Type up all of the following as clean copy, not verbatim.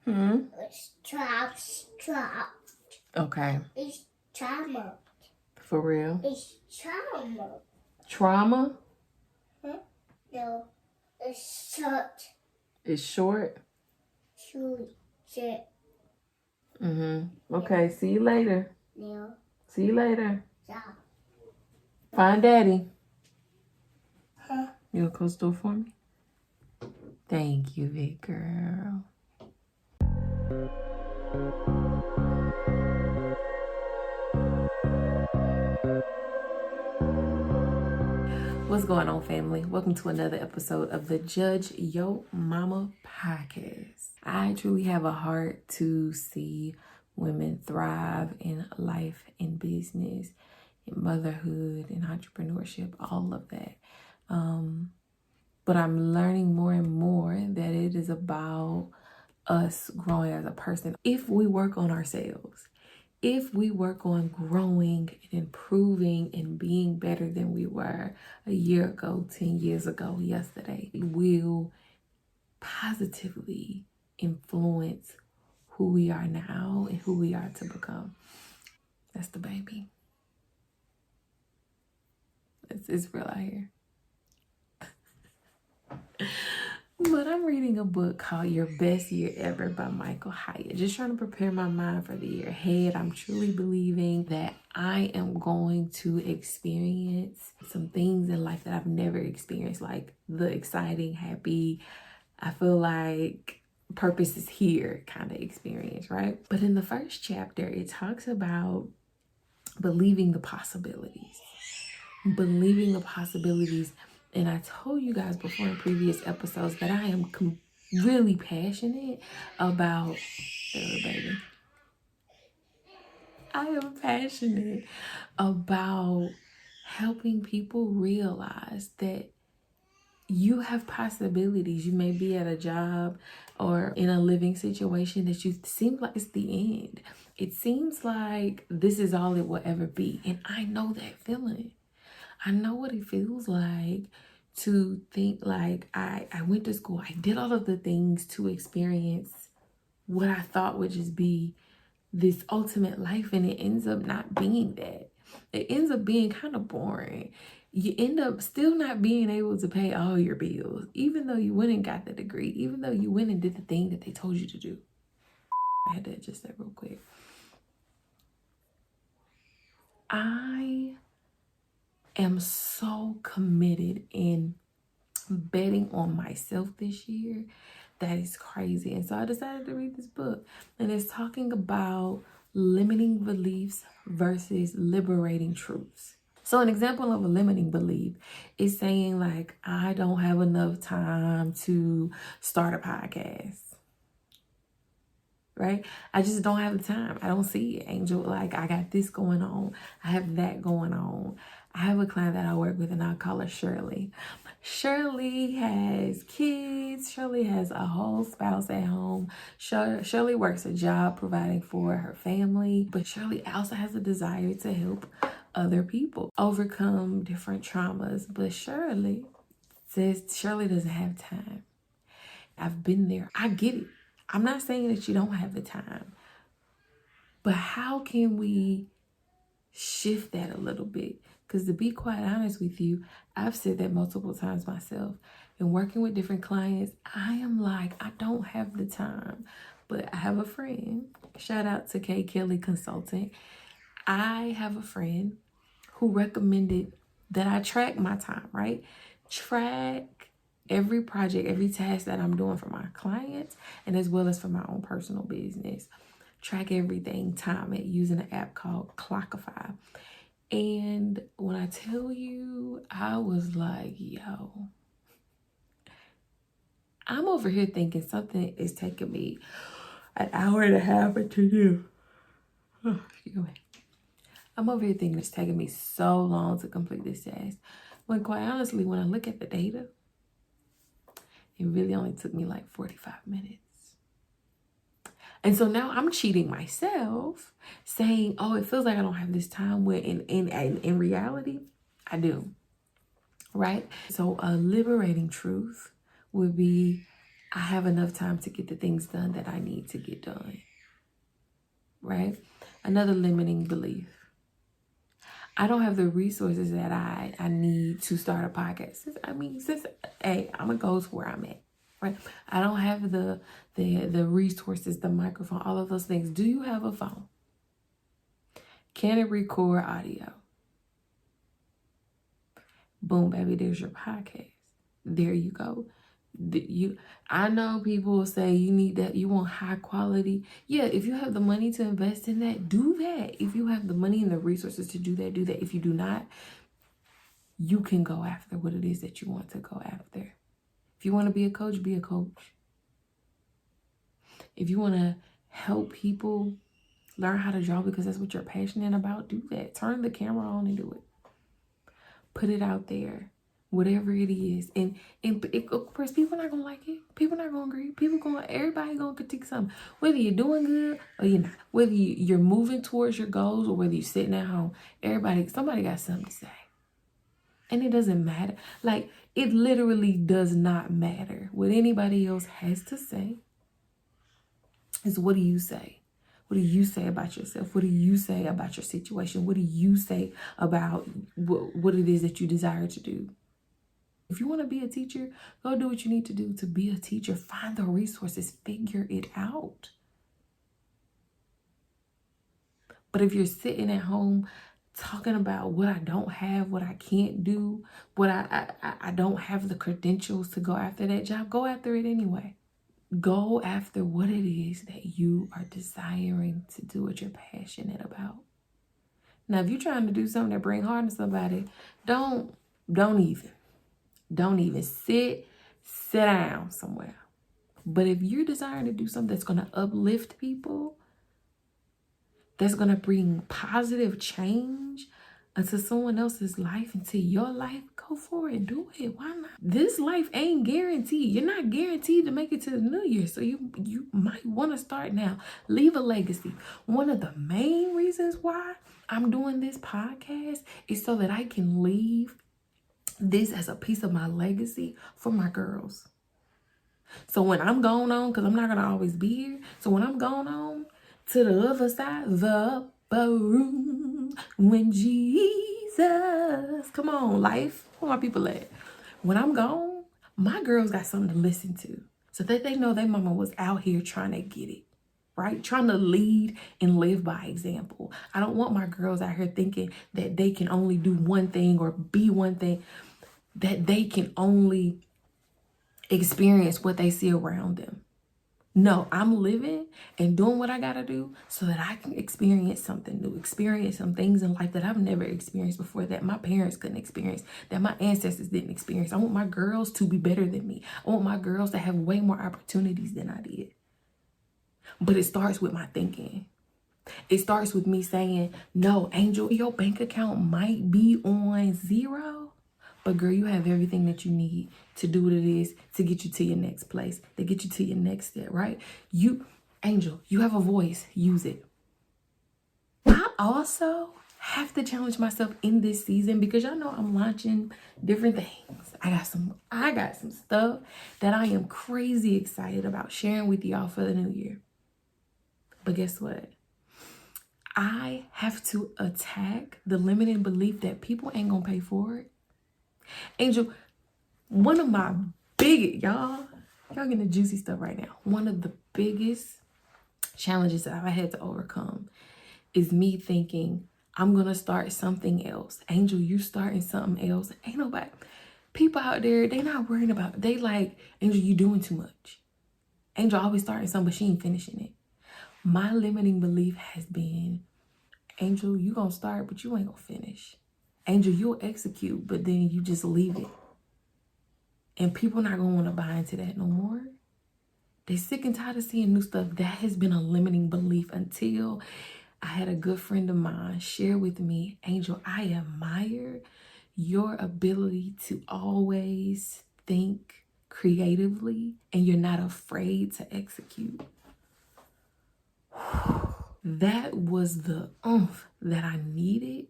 It's trauma. Okay. It's trauma. For real? It's trauma. Trauma? Huh? No, it's short. It's short? Short. Okay, see you later. No. See you later. Yeah. Find Daddy. Huh? You gonna close the door for me? Thank you, big girl. What's going on, family? Welcome to another episode of the Judge Yo Mama podcast. I truly have a heart to see women thrive in life, in business, in motherhood, in entrepreneurship, all of that. But I'm learning more and more that it is about us growing as a person. If we work on ourselves, if we work on growing and improving and being better than we were a year ago, 10 years ago, yesterday, it will positively influence who we are now and who we are to become. That's the baby. It's real out here. But I'm reading a book called Your Best Year Ever by Michael Hyatt. Just trying to prepare my mind for the year ahead. I'm truly believing that I am going to experience some things in life that I've never experienced, like the exciting, happy, I feel like purpose is here kind of experience, right? But in the first chapter, it talks about believing the possibilities. Believing the possibilities. And I told you guys before in previous episodes that I am really passionate about, baby. I am passionate about helping people realize that you have possibilities. You may be at a job or in a living situation that you seem like it's the end. It seems like this is all it will ever be. And I know that feeling. I know what it feels like to think like I went to school. I did all of the things to experience what I thought would just be this ultimate life, and it ends up not being that. It ends up being kind of boring. You end up still not being able to pay all your bills, even though you went and got the degree, even though you went and did the thing that they told you to do. I had to adjust that real quick. I am so committed in betting on myself this year that is crazy. And so I decided to read this book, and it's talking about limiting beliefs versus liberating truths. So an example of a limiting belief is saying like, I don't have enough time to start a podcast. Right? I just don't have the time. I don't see it, Angel. Like, I got this going on. I have that going on. I have a client that I work with, and I call her Shirley. Shirley has kids. Shirley has a whole spouse at home. Shirley works a job providing for her family, but Shirley also has a desire to help other people overcome different traumas. But Shirley says Shirley doesn't have time. I've been there. I get it. I'm not saying that you don't have the time, but how can we shift that a little bit? Because to be quite honest with you, I've said that multiple times myself. In working with different clients, I am like, I don't have the time. But I have a friend, shout out to K. Kelly Consulting. I have a friend who recommended that I track my time, right? Track every project, every task that I'm doing for my clients, and as well as for my own personal business. Track everything, time it, using an app called Clockify. And when I tell you, I was like, yo, I'm over here thinking something is taking me an hour and a half to do. Oh, excuse me. I'm over here thinking it's taking me so long to complete this task. When quite honestly, when I look at the data, it really only took me like 45 minutes. And so now I'm cheating myself, saying, oh, it feels like I don't have this time, when in reality, I do, right? So a liberating truth would be, I have enough time to get the things done that I need to get done, right? Another limiting belief. I don't have the resources that I need to start a podcast. Hey, I'm gonna go to where I'm at, right? I don't have the resources, the microphone, all of those things. Do you have a phone? Can it record audio? Boom, baby, there's your podcast. There you go. I know people will say you need that, you want high quality. Yeah, if you have the money to invest in that, do that. If you have the money and the resources to do that, do that. If you do not, you can go after what it is that you want to go after. If you want to be a coach, be a coach. If you want to help people learn how to draw because that's what you're passionate about, do that. Turn the camera on and do it. Put it out there, whatever it is. And of course, people not gonna like it. People not gonna agree. Everybody gonna critique something. Whether you're doing good or you're not. Whether you're moving towards your goals or whether you're sitting at home. Somebody got something to say. And it doesn't matter. Like, it literally does not matter what anybody else has to say. It's what do you say? What do you say about yourself? What do you say about your situation? What do you say about what it is that you desire to do? If you want to be a teacher, go do what you need to do to be a teacher. Find the resources. Figure it out. But if you're sitting at home talking about what I don't have, what I can't do, what I don't have the credentials to go after that job, go after it anyway. Go after what it is that you are desiring to do, what you're passionate about. Now, if you're trying to do something that brings harm to somebody, don't even sit down somewhere. But if you're desiring to do something that's going to uplift people, that's going to bring positive change into someone else's life, into your life, go for it. Do it. Why not? This life ain't guaranteed. You're not guaranteed to make it to the new year. So you might want to start now. Leave a legacy. One of the main reasons why I'm doing this podcast is so that I can leave this as a piece of my legacy for my girls. So when I'm going on, because I'm not going to always be here. So when I'm going on to the other side, the upper room, when Jesus, come on, life, where my people at? When I'm gone, my girls got something to listen to. So that they know their mama was out here trying to get it, right? Trying to lead and live by example. I don't want my girls out here thinking that they can only do one thing or be one thing, that they can only experience what they see around them. No, I'm living and doing what I gotta do so that I can experience something new, experience some things in life that I've never experienced before, that my parents couldn't experience, that my ancestors didn't experience. I want my girls to be better than me. I want my girls to have way more opportunities than I did. But it starts with my thinking. It starts with me saying, no, Angel, your bank account might be on zero, but girl, you have everything that you need to do what it is to get you to your next place, to get you to your next step, right? Angel, you have a voice, use it. I also have to challenge myself in this season because y'all know I'm launching different things. I got some stuff that I am crazy excited about sharing with y'all for the new year. But guess what? I have to attack the limiting belief that people ain't gonna pay for it. Angel, one of my biggest, y'all getting the juicy stuff right now. One of the biggest challenges that I've had to overcome is me thinking, I'm gonna start something else. Angel, you starting something else. Ain't nobody, people out there, they not worrying about, they like, Angel, you doing too much. Angel always starting something, but she ain't finishing it. My limiting belief has been, Angel, you gonna start, but you ain't gonna finish. Angel, you'll execute, but then you just leave it. And people not gonna wanna buy into that no more. They sick and tired of seeing new stuff. That has been a limiting belief until I had a good friend of mine share with me, Angel, I admire your ability to always think creatively and you're not afraid to execute. That was the oomph that I needed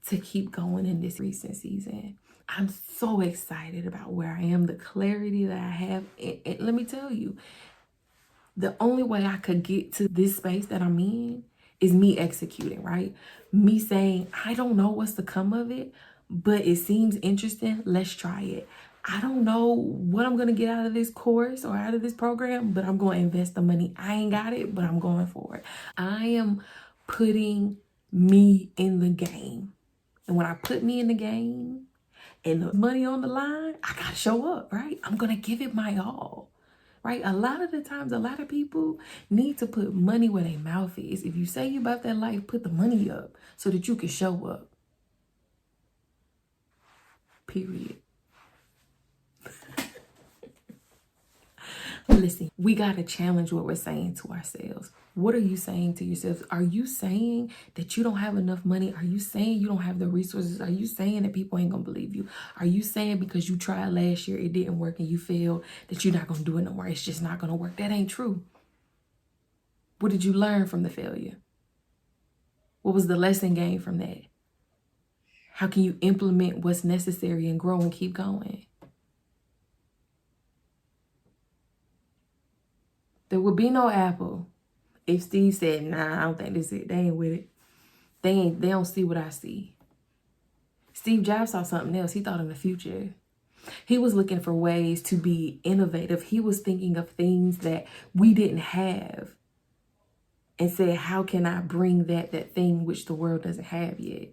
to keep going in this recent season. I'm so excited about where I am, the clarity that I have. And let me tell you, the only way I could get to this space that I'm in is me executing, right? Me saying, I don't know what's to come of it, but it seems interesting. Let's try it. I don't know what I'm going to get out of this course or out of this program, but I'm going to invest the money. I ain't got it, but I'm going for it. I am putting me in the game. And when I put me in the game and the money on the line, I got to show up, right? I'm going to give it my all. Right? A lot of the times, a lot of people need to put money where their mouth is. If you say you about that life, put the money up so that you can show up. Period. Listen, we got to challenge what we're saying to ourselves. What are you saying to yourselves? Are you saying that you don't have enough money? Are you saying you don't have the resources? Are you saying that people ain't gonna believe you? Are you saying because you tried last year, it didn't work and you failed, that you're not gonna do it no more? It's just not gonna work. That ain't true. What did you learn from the failure? What was the lesson gained from that? How can you implement what's necessary and grow and keep going? There would be no Apple if Steve said, nah, I don't think this is it. They ain't with it. They don't see what I see. Steve Jobs saw something else. He thought in the future. He was looking for ways to be innovative. He was thinking of things that we didn't have and said, how can I bring that thing which the world doesn't have yet?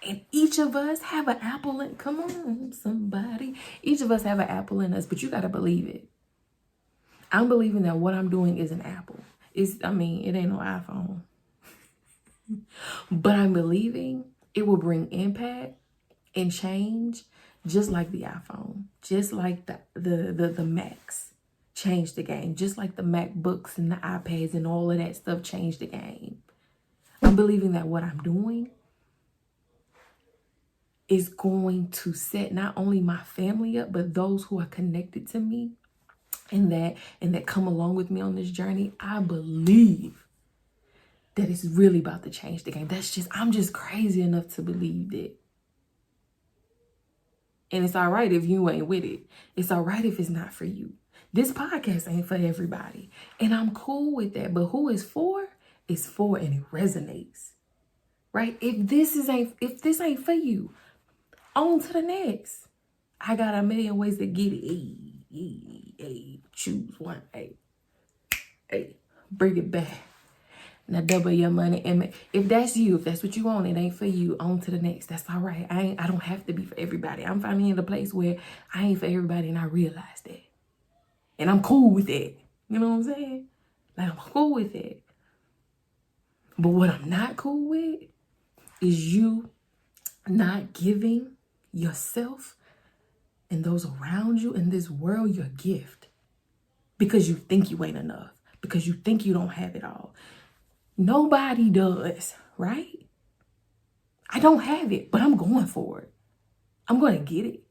And each of us have an apple in, come on, somebody. Each of us have an apple in us, but you got to believe it. I'm believing that what I'm doing is an apple. It ain't no iPhone. But I'm believing it will bring impact and change just like the iPhone, just like the Macs changed the game, just like the MacBooks and the iPads and all of that stuff changed the game. I'm believing that what I'm doing is going to set not only my family up, but those who are connected to me and that come along with me on this journey. I believe that it's really about to change the game. I'm just crazy enough to believe that. And it's all right if you ain't with it. It's all right if it's not for you. This podcast ain't for everybody. And I'm cool with that. But who it's for and it resonates. Right? If this ain't for you, on to the next. I got a million ways to get it. Hey, choose one. Hey, bring it back. Now double your money. And if that's you, if that's what you want, it ain't for you, on to the next. That's all right. I don't have to be for everybody. I'm finally in a place where I ain't for everybody, and I realize that. And I'm cool with that. You know what I'm saying? Like, I'm cool with it. But what I'm not cool with is you not giving yourself and those around you in this world your gift because you think you ain't enough, because you think you don't have it all. Nobody does, right? I don't have it, but I'm going for it. I'm going to get it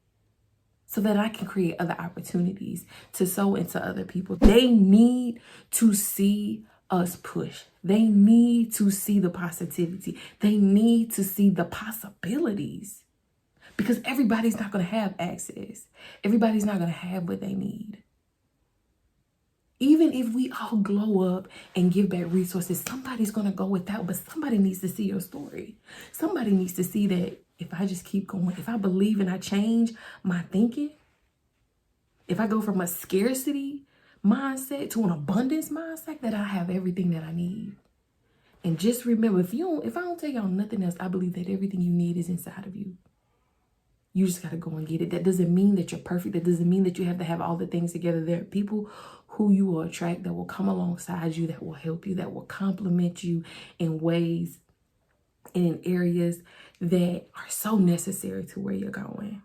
so that I can create other opportunities to sow into other people. They need to see us push. They need to see the positivity. They need to see the possibilities, because everybody's not going to have access. Everybody's not going to have what they need. Even if we all glow up and give back resources, somebody's going to go without, but somebody needs to see your story. Somebody needs to see that if I just keep going, if I believe and I change my thinking, if I go from a scarcity mindset to an abundance mindset, that I have everything that I need. And just remember, if I don't tell y'all nothing else, I believe that everything you need is inside of you. You just got to go and get it. That doesn't mean that you're perfect. That doesn't mean that you have to have all the things together. There are people who you will attract that will come alongside you, that will help you, that will complement you in ways and in areas that are so necessary to where you're going.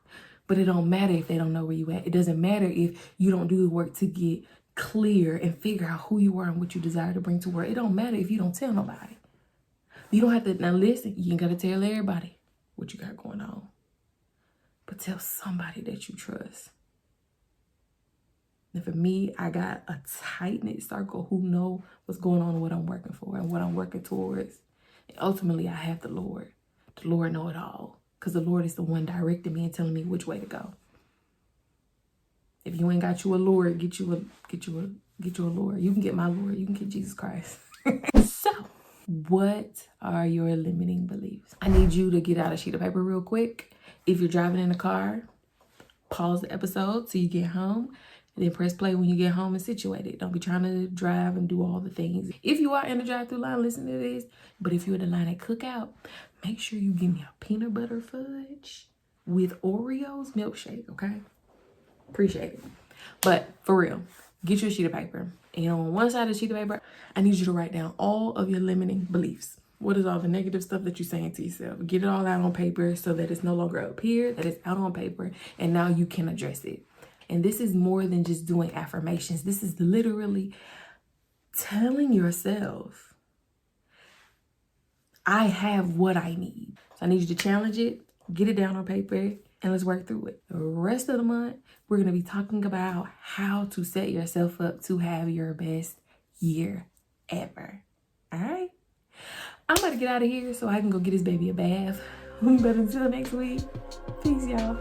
But it don't matter if they don't know where you at. It doesn't matter if you don't do the work to get clear and figure out who you are and what you desire to bring to work. It don't matter if you don't tell nobody. You don't have to, now listen, you ain't got to tell everybody what you got going on. But tell somebody that you trust. And for me, I got a tight-knit circle who know what's going on and what I'm working for and what I'm working towards. And ultimately, I have the Lord. The Lord know it all. because the Lord is the one directing me and telling me which way to go. If you ain't got you a Lord, get you a Lord. You can get my Lord. You can get Jesus Christ. So, what are your limiting beliefs? I need you to get out a sheet of paper real quick. If you're driving in the car, pause the episode till you get home. And then press play when you get home and situated. Don't be trying to drive and do all the things. If you are in the drive-thru line, listen to this. But if you're in the line at Cookout, make sure you give me a peanut butter fudge with Oreos milkshake, okay? Appreciate it. But for real, get you a sheet of paper. And on one side of the sheet of paper, I need you to write down all of your limiting beliefs. What is all the negative stuff that you're saying to yourself? Get it all out on paper so that it's no longer up here, that it's out on paper, and now you can address it. And this is more than just doing affirmations. This is literally telling yourself, I have what I need. So I need you to challenge it, get it down on paper, and let's work through it. The rest of the month, we're going to be talking about how to set yourself up to have your best year ever. All right? I'm about to get out of here so I can go get this baby a bath. But until next week, peace, y'all.